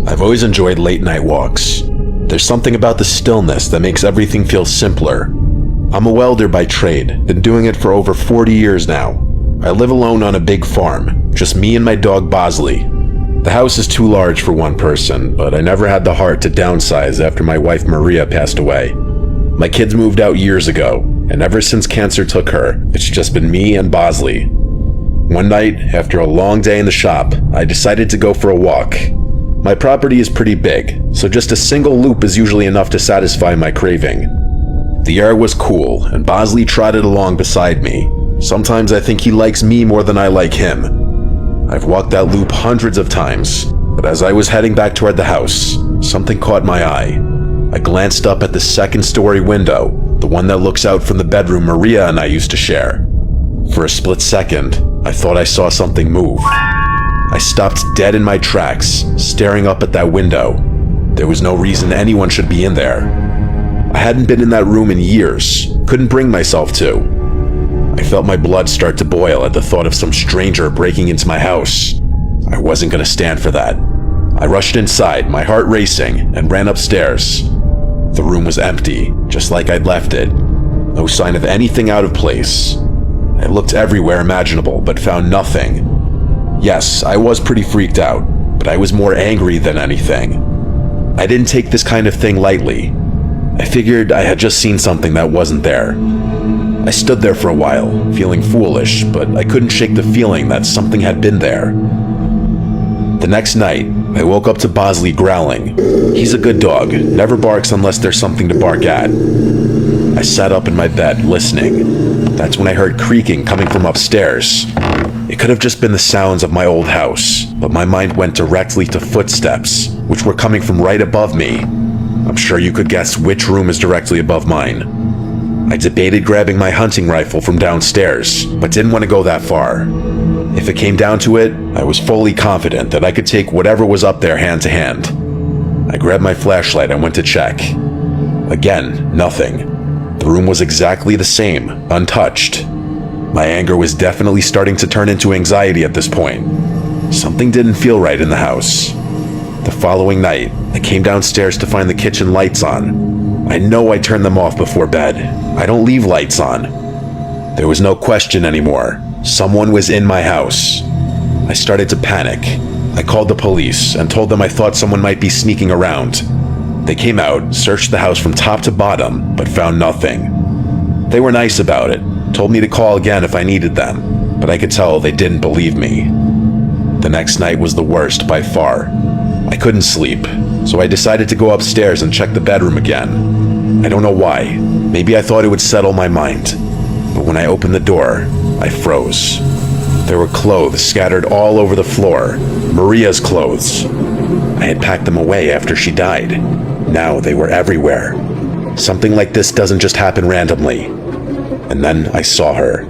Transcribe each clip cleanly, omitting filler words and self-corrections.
I've always enjoyed late night walks. There's something about the stillness that makes everything feel simpler. I'm a welder by trade, been doing it for over 40 years now. I live alone on a big farm, just me and my dog Bosley. The house is too large for one person, but I never had the heart to downsize after my wife Maria passed away. My kids moved out years ago, and ever since cancer took her, it's just been me and Bosley. One night, after a long day in the shop, I decided to go for a walk. My property is pretty big, so just a single loop is usually enough to satisfy my craving. The air was cool, and Bosley trotted along beside me. Sometimes I think he likes me more than I like him. I've walked that loop hundreds of times, but as I was heading back toward the house, something caught my eye. I glanced up at the second-story window, the one that looks out from the bedroom Maria and I used to share. For a split second, I thought I saw something move. I stopped dead in my tracks, staring up at that window. There was no reason anyone should be in there. I hadn't been in that room in years, couldn't bring myself to. I felt my blood start to boil at the thought of some stranger breaking into my house. I wasn't going to stand for that. I rushed inside, my heart racing, and ran upstairs. The room was empty, just like I'd left it. No sign of anything out of place. I looked everywhere imaginable, but found nothing. Yes, I was pretty freaked out, but I was more angry than anything. I didn't take this kind of thing lightly. I figured I had just seen something that wasn't there. I stood there for a while, feeling foolish, but I couldn't shake the feeling that something had been there. The next night, I woke up to Bosley growling. He's a good dog, never barks unless there's something to bark at. I sat up in my bed, listening. That's when I heard creaking coming from upstairs. It could have just been the sounds of my old house, but my mind went directly to footsteps, which were coming from right above me. I'm sure you could guess which room is directly above mine. I debated grabbing my hunting rifle from downstairs, but didn't want to go that far. If it came down to it, I was fully confident that I could take whatever was up there hand to hand. I grabbed my flashlight and went to check. Again, nothing. The room was exactly the same, untouched. My anger was definitely starting to turn into anxiety at this point. Something didn't feel right in the house. The following night, I came downstairs to find the kitchen lights on. I know I turned them off before bed. I don't leave lights on. There was no question anymore. Someone was in my house. I started to panic. I called the police and told them I thought someone might be sneaking around. They came out, searched the house from top to bottom, but found nothing. They were nice about it, told me to call again if I needed them, but I could tell they didn't believe me. The next night was the worst by far. I couldn't sleep, so I decided to go upstairs and check the bedroom again. I don't know why. Maybe I thought it would settle my mind. But when I opened the door, I froze. There were clothes scattered all over the floor. Maria's clothes. I had packed them away after she died. Now they were everywhere. Something like this doesn't just happen randomly. And then I saw her.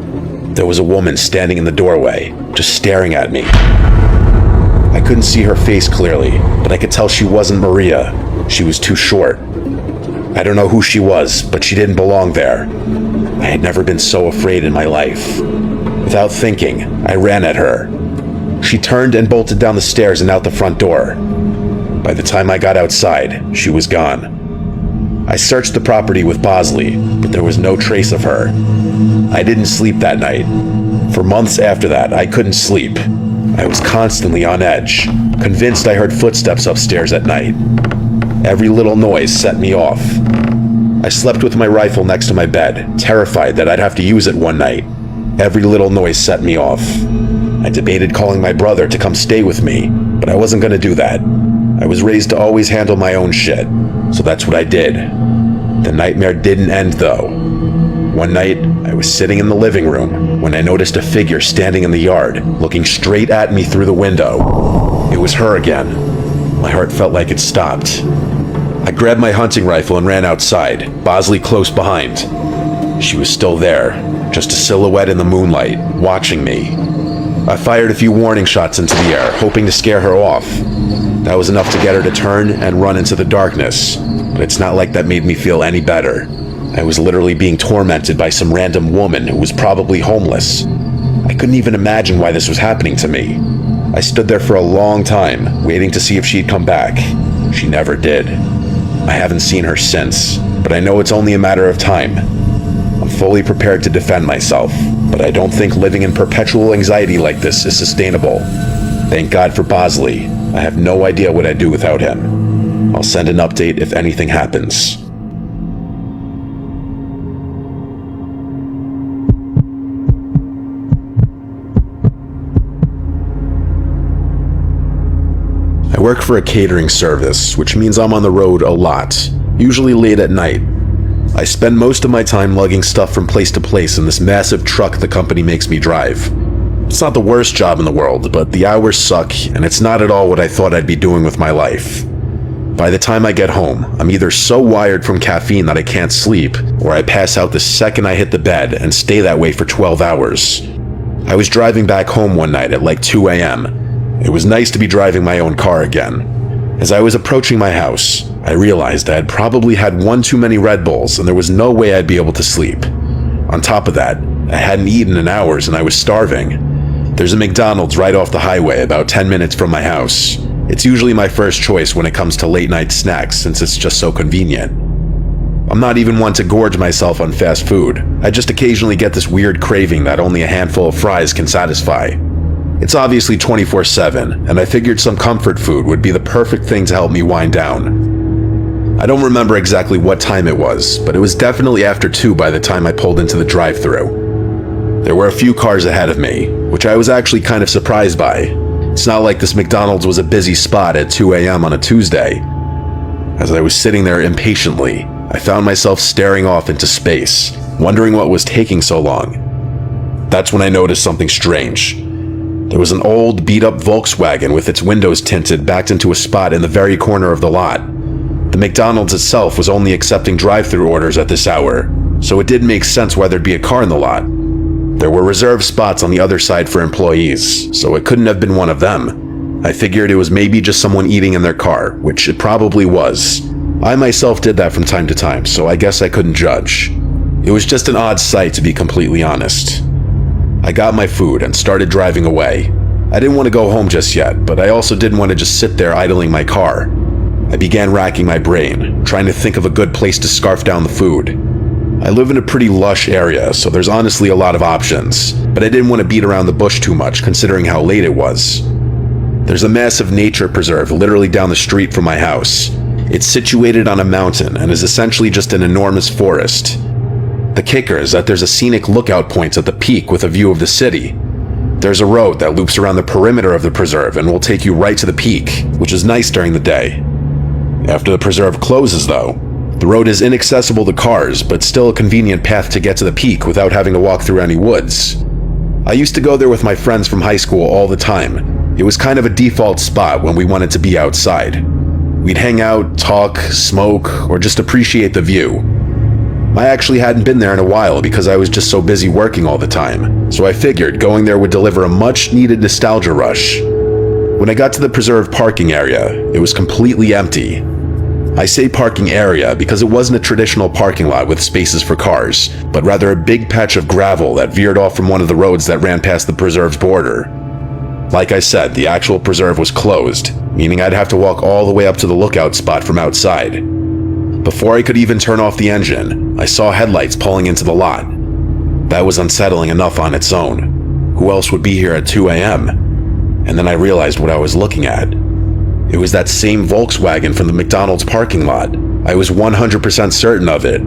There was a woman standing in the doorway, just staring at me. I couldn't see her face clearly, but I could tell she wasn't Maria. She was too short. I don't know who she was, but she didn't belong there. I had never been so afraid in my life. Without thinking, I ran at her. She turned and bolted down the stairs and out the front door. By the time I got outside, she was gone. I searched the property with Bosley, but there was no trace of her. I didn't sleep that night. For months after that, I couldn't sleep. I was constantly on edge, convinced I heard footsteps upstairs at night. Every little noise set me off. I slept with my rifle next to my bed, terrified that I'd have to use it one night. Every little noise set me off. I debated calling my brother to come stay with me, but I wasn't going to do that. I was raised to always handle my own shit, so that's what I did. The nightmare didn't end though. One night, I was sitting in the living room when I noticed a figure standing in the yard, looking straight at me through the window. It was her again. My heart felt like it stopped. I grabbed my hunting rifle and ran outside, Bosley close behind. She was still there, just a silhouette in the moonlight, watching me. I fired a few warning shots into the air, hoping to scare her off. That was enough to get her to turn and run into the darkness, but it's not like that made me feel any better. I was literally being tormented by some random woman who was probably homeless. I couldn't even imagine why this was happening to me. I stood there for a long time, waiting to see if she'd come back. She never did. I haven't seen her since, but I know it's only a matter of time. I'm fully prepared to defend myself, but I don't think living in perpetual anxiety like this is sustainable. Thank God for Bosley. I have no idea what I'd do without him. I'll send an update if anything happens. I work for a catering service, which means I'm on the road a lot, usually late at night. I spend most of my time lugging stuff from place to place in this massive truck the company makes me drive. It's not the worst job in the world, but the hours suck, and it's not at all what I thought I'd be doing with my life. By the time I get home, I'm either so wired from caffeine that I can't sleep, or I pass out the second I hit the bed and stay that way for 12 hours. I was driving back home one night at like 2 a.m. It was nice to be driving my own car again. As I was approaching my house, I realized I had probably had one too many Red Bulls and there was no way I'd be able to sleep. On top of that, I hadn't eaten in hours and I was starving. There's a McDonald's right off the highway about 10 minutes from my house. It's usually my first choice when it comes to late night snacks since it's just so convenient. I'm not even one to gorge myself on fast food. I just occasionally get this weird craving that only a handful of fries can satisfy. It's obviously 24/7, and I figured some comfort food would be the perfect thing to help me wind down. I don't remember exactly what time it was, but it was definitely after 2 by the time I pulled into the drive-thru. There were a few cars ahead of me, which I was actually kind of surprised by. It's not like this McDonald's was a busy spot at 2 a.m. on a Tuesday. As I was sitting there impatiently, I found myself staring off into space, wondering what was taking so long. That's when I noticed something strange. There was an old, beat-up Volkswagen with its windows tinted backed into a spot in the very corner of the lot. The McDonald's itself was only accepting drive-thru orders at this hour, so it did make sense why there'd be a car in the lot. There were reserved spots on the other side for employees, so it couldn't have been one of them. I figured it was maybe just someone eating in their car, which it probably was. I myself did that from time to time, so I guess I couldn't judge. It was just an odd sight, to be completely honest. I got my food and started driving away. I didn't want to go home just yet, but I also didn't want to just sit there idling my car. I began racking my brain, trying to think of a good place to scarf down the food. I live in a pretty lush area, so there's honestly a lot of options, but I didn't want to beat around the bush too much considering how late it was. There's a massive nature preserve literally down the street from my house. It's situated on a mountain and is essentially just an enormous forest. The kicker is that there's a scenic lookout point at the peak with a view of the city. There's a road that loops around the perimeter of the preserve and will take you right to the peak, which is nice during the day. After the preserve closes though, the road is inaccessible to cars, but still a convenient path to get to the peak without having to walk through any woods. I used to go there with my friends from high school all the time. It was kind of a default spot when we wanted to be outside. We'd hang out, talk, smoke, or just appreciate the view. I actually hadn't been there in a while because I was just so busy working all the time, so I figured going there would deliver a much-needed nostalgia rush. When I got to the preserve parking area, it was completely empty. I say parking area because it wasn't a traditional parking lot with spaces for cars, but rather a big patch of gravel that veered off from one of the roads that ran past the preserve's border. Like I said, the actual preserve was closed, meaning I'd have to walk all the way up to the lookout spot from outside. Before I could even turn off the engine, I saw headlights pulling into the lot. That was unsettling enough on its own. Who else would be here at 2 a.m.? And then I realized what I was looking at. It was that same Volkswagen from the McDonald's parking lot. I was 100% certain of it.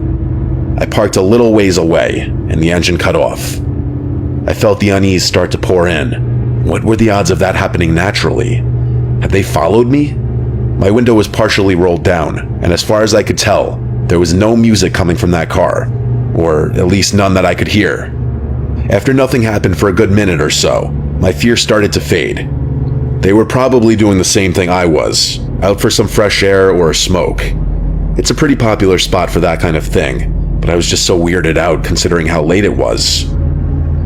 I parked a little ways away, and the engine cut off. I felt the unease start to pour in. What were the odds of that happening naturally? Had they followed me? My window was partially rolled down, and as far as I could tell, there was no music coming from that car, or at least none that I could hear. After nothing happened for a good minute or so, my fear started to fade. They were probably doing the same thing I was, out for some fresh air or a smoke. It's a pretty popular spot for that kind of thing, but I was just so weirded out considering how late it was.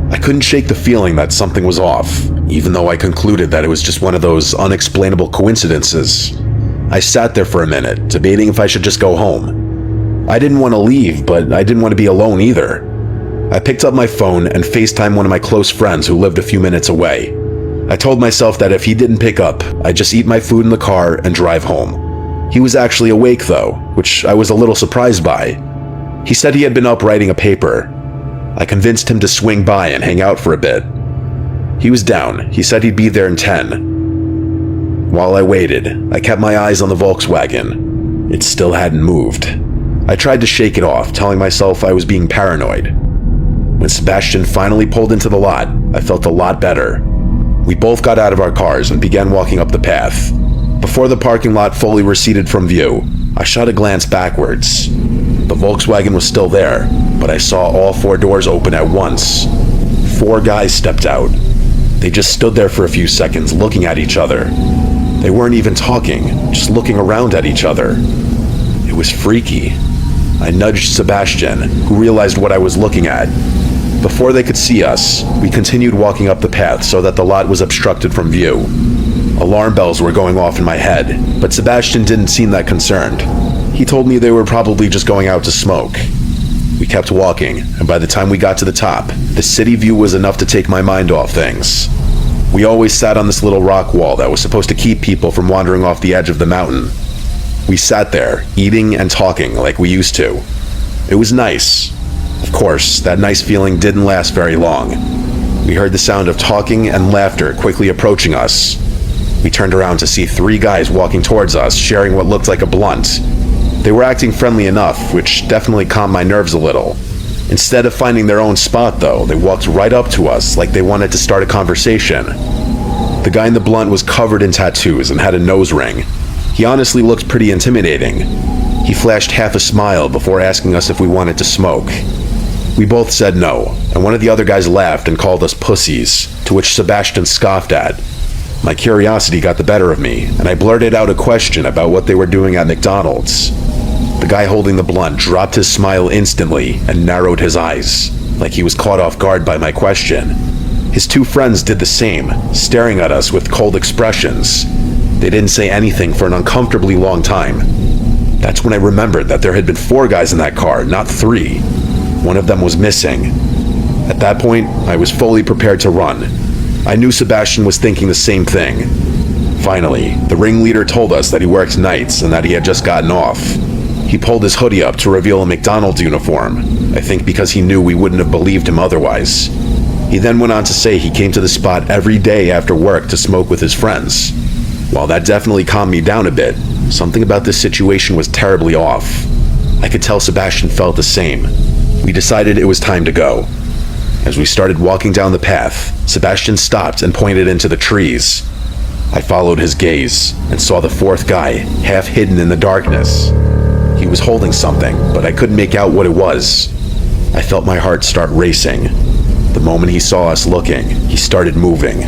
I couldn't shake the feeling that something was off, even though I concluded that it was just one of those unexplainable coincidences. I sat there for a minute, debating if I should just go home. I didn't want to leave, but I didn't want to be alone either. I picked up my phone and FaceTimed one of my close friends who lived a few minutes away. I told myself that if he didn't pick up, I'd just eat my food in the car and drive home. He was actually awake though, which I was a little surprised by. He said he had been up writing a paper. I convinced him to swing by and hang out for a bit. He was down. He said he'd be there in 10. While I waited, I kept my eyes on the Volkswagen. It still hadn't moved. I tried to shake it off, telling myself I was being paranoid. When Sebastian finally pulled into the lot, I felt a lot better. We both got out of our cars and began walking up the path. Before the parking lot fully receded from view, I shot a glance backwards. The Volkswagen was still there, but I saw all 4 doors open at once. 4 guys stepped out. They just stood there for a few seconds looking at each other. They weren't even talking, just looking around at each other. It was freaky. I nudged Sebastian, who realized what I was looking at. Before they could see us, we continued walking up the path so that the lot was obstructed from view. Alarm bells were going off in my head, but Sebastian didn't seem that concerned. He told me they were probably just going out to smoke. We kept walking, and by the time we got to the top, the city view was enough to take my mind off things. We always sat on this little rock wall that was supposed to keep people from wandering off the edge of the mountain. We sat there, eating and talking like we used to. It was nice. Of course, that nice feeling didn't last very long. We heard the sound of talking and laughter quickly approaching us. We turned around to see 3 guys walking towards us, sharing what looked like a blunt. They were acting friendly enough, which definitely calmed my nerves a little. Instead of finding their own spot, though, they walked right up to us like they wanted to start a conversation. The guy in the blunt was covered in tattoos and had a nose ring. He honestly looked pretty intimidating. He flashed half a smile before asking us if we wanted to smoke. We both said no, and one of the other guys laughed and called us pussies, to which Sebastian scoffed at. My curiosity got the better of me, and I blurted out a question about what they were doing at McDonald's. The guy holding the blunt dropped his smile instantly and narrowed his eyes, like he was caught off guard by my question. His 2 friends did the same, staring at us with cold expressions. They didn't say anything for an uncomfortably long time. That's when I remembered that there had been 4 guys in that car, not 3. One of them was missing. At that point, I was fully prepared to run. I knew Sebastian was thinking the same thing. Finally, the ringleader told us that he worked nights and that he had just gotten off. He pulled his hoodie up to reveal a McDonald's uniform, I think because he knew we wouldn't have believed him otherwise. He then went on to say he came to the spot every day after work to smoke with his friends. While that definitely calmed me down a bit, something about this situation was terribly off. I could tell Sebastian felt the same. We decided it was time to go. As we started walking down the path, Sebastian stopped and pointed into the trees. I followed his gaze and saw the 4th guy, half hidden in the darkness. He was holding something, but I couldn't make out what it was. I felt my heart start racing. The moment he saw us looking, he started moving.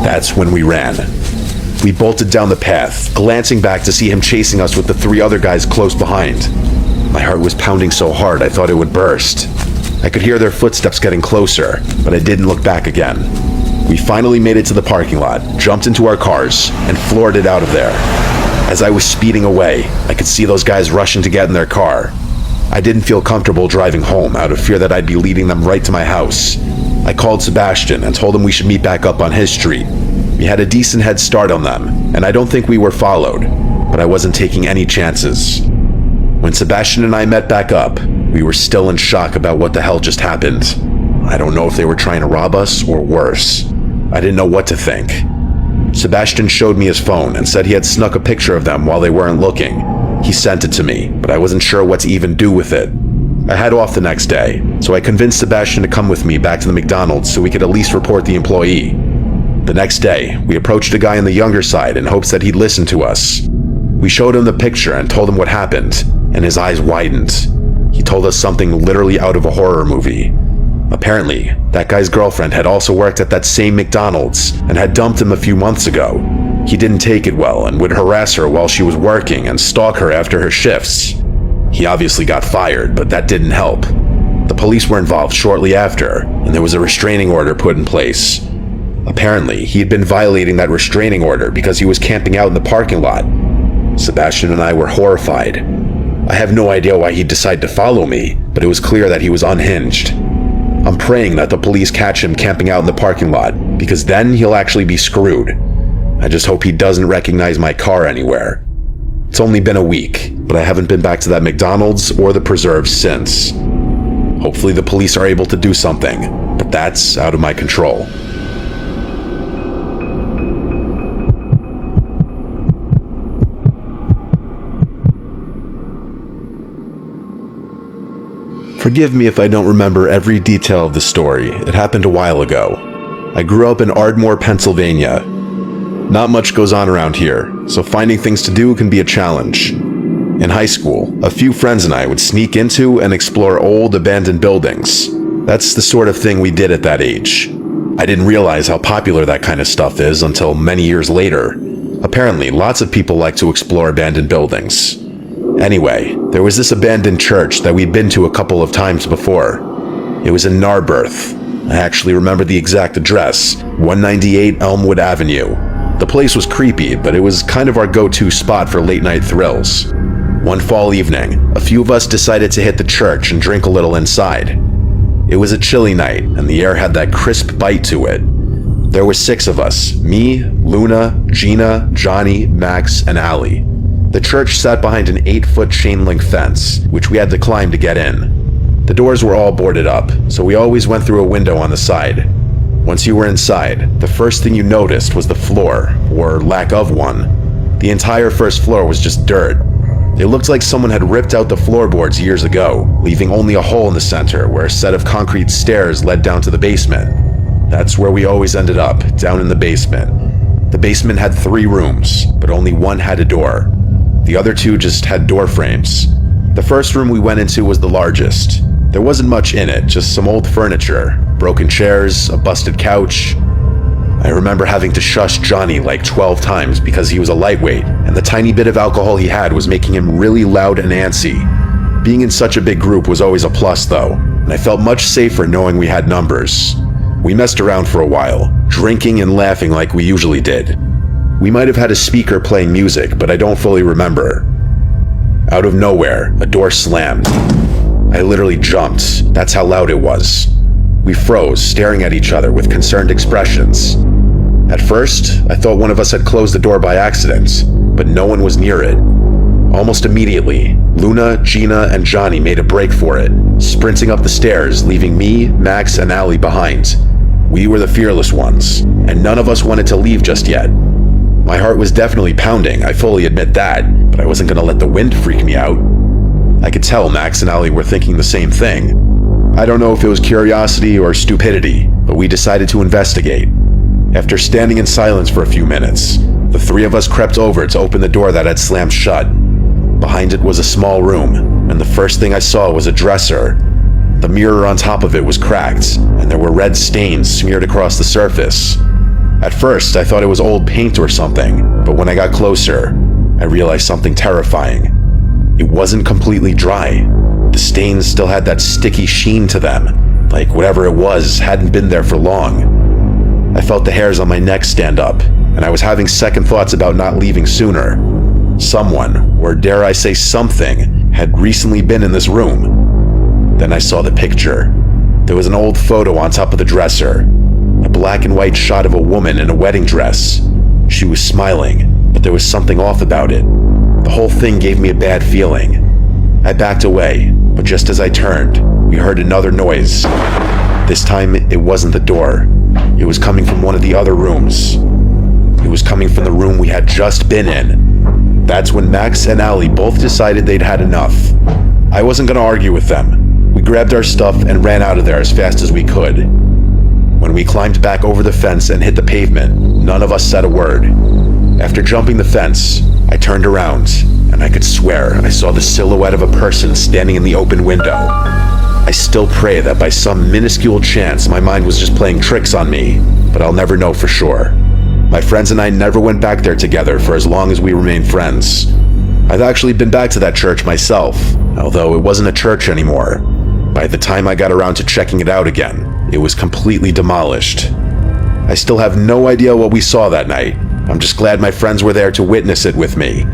That's when we ran. We bolted down the path, glancing back to see him chasing us with the 3 other guys close behind. My heart was pounding so hard I thought it would burst. I could hear their footsteps getting closer, but I didn't look back again. We finally made it to the parking lot, jumped into our cars, and floored it out of there. As I was speeding away, I could see those guys rushing to get in their car. I didn't feel comfortable driving home out of fear that I'd be leading them right to my house. I called Sebastian and told him we should meet back up on his street. We had a decent head start on them, and I don't think we were followed, but I wasn't taking any chances. When Sebastian and I met back up, we were still in shock about what the hell just happened. I don't know if they were trying to rob us or worse. I didn't know what to think. Sebastian showed me his phone and said he had snuck a picture of them while they weren't looking. He sent it to me, but I wasn't sure what to even do with it. I had off the next day, so I convinced Sebastian to come with me back to the McDonald's so we could at least report the employee. The next day, we approached a guy on the younger side in hopes that he'd listen to us. We showed him the picture and told him what happened, and his eyes widened. He told us something literally out of a horror movie. Apparently, that guy's girlfriend had also worked at that same McDonald's and had dumped him a few months ago. He didn't take it well and would harass her while she was working and stalk her after her shifts. He obviously got fired, but that didn't help. The police were involved shortly after, and there was a restraining order put in place. Apparently, he had been violating that restraining order because he was camping out in the parking lot. Sebastian and I were horrified. I have no idea why he'd decide to follow me, but it was clear that he was unhinged. I'm praying that the police catch him camping out in the parking lot, because then he'll actually be screwed. I just hope he doesn't recognize my car anywhere. It's only been a week, but I haven't been back to that McDonald's or the preserves since. Hopefully the police are able to do something, but that's out of my control. Forgive me if I don't remember every detail of the story. It happened a while ago. I grew up in Ardmore, Pennsylvania. Not much goes on around here, so finding things to do can be a challenge. In high school, a few friends and I would sneak into and explore old, abandoned buildings. That's the sort of thing we did at that age. I didn't realize how popular that kind of stuff is until many years later. Apparently, lots of people like to explore abandoned buildings. Anyway, there was this abandoned church that we'd been to a couple of times before. It was in Narberth. I actually remember the exact address, 198 Elmwood Avenue. The place was creepy, but it was kind of our go-to spot for late-night thrills. One fall evening, a few of us decided to hit the church and drink a little inside. It was a chilly night, and the air had that crisp bite to it. There were 6 of us, me, Luna, Gina, Johnny, Max, and Allie. The church sat behind an 8-foot chain-link fence, which we had to climb to get in. The doors were all boarded up, so we always went through a window on the side. Once you were inside, the first thing you noticed was the floor, or lack of one. The entire first floor was just dirt. It looked like someone had ripped out the floorboards years ago, leaving only a hole in the center where a set of concrete stairs led down to the basement. That's where we always ended up, down in the basement. The basement had 3 rooms, but only one had a door. The other 2 just had door frames. The first room we went into was the largest. There wasn't much in it, just some old furniture, broken chairs, a busted couch. I remember having to shush Johnny like 12 times because he was a lightweight, and the tiny bit of alcohol he had was making him really loud and antsy. Being in such a big group was always a plus though, and I felt much safer knowing we had numbers. We messed around for a while, drinking and laughing like we usually did. We might have had a speaker playing music, but I don't fully remember. Out of nowhere, a door slammed. I literally jumped. That's how loud it was. We froze, staring at each other with concerned expressions. At first, I thought one of us had closed the door by accident, but no one was near it. Almost immediately, Luna, Gina, and Johnny made a break for it, sprinting up the stairs, leaving me, Max, and Allie behind. We were the fearless ones, and none of us wanted to leave just yet. My heart was definitely pounding, I fully admit that, but I wasn't going to let the wind freak me out. I could tell Max and Allie were thinking the same thing. I don't know if it was curiosity or stupidity, but we decided to investigate. After standing in silence for a few minutes, the 3 of us crept over to open the door that had slammed shut. Behind it was a small room, and the first thing I saw was a dresser. The mirror on top of it was cracked, and there were red stains smeared across the surface. At first, I thought it was old paint or something, but when I got closer, I realized something terrifying. It wasn't completely dry. The stains still had that sticky sheen to them, like whatever it was hadn't been there for long. I felt the hairs on my neck stand up, and I was having second thoughts about not leaving sooner. Someone, or dare I say something, had recently been in this room. Then I saw the picture. There was an old photo on top of the dresser. A black and white shot of a woman in a wedding dress. She was smiling, but there was something off about it. The whole thing gave me a bad feeling. I backed away, but just as I turned, we heard another noise. This time, it wasn't the door. It was coming from one of the other rooms. It was coming from the room we had just been in. That's when Max and Allie both decided they'd had enough. I wasn't going to argue with them. We grabbed our stuff and ran out of there as fast as we could. When we climbed back over the fence and hit the pavement, none of us said a word. After jumping the fence, I turned around, and I could swear I saw the silhouette of a person standing in the open window. I still pray that by some minuscule chance my mind was just playing tricks on me, but I'll never know for sure. My friends and I never went back there together for as long as we remained friends. I've actually been back to that church myself, although it wasn't a church anymore. By the time I got around to checking it out again, it was completely demolished. I still have no idea what we saw that night. I'm just glad my friends were there to witness it with me.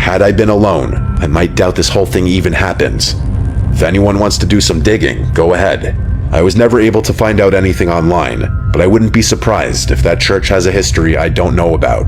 Had I been alone, I might doubt this whole thing even happens. If anyone wants to do some digging, go ahead. I was never able to find out anything online, but I wouldn't be surprised if that church has a history I don't know about.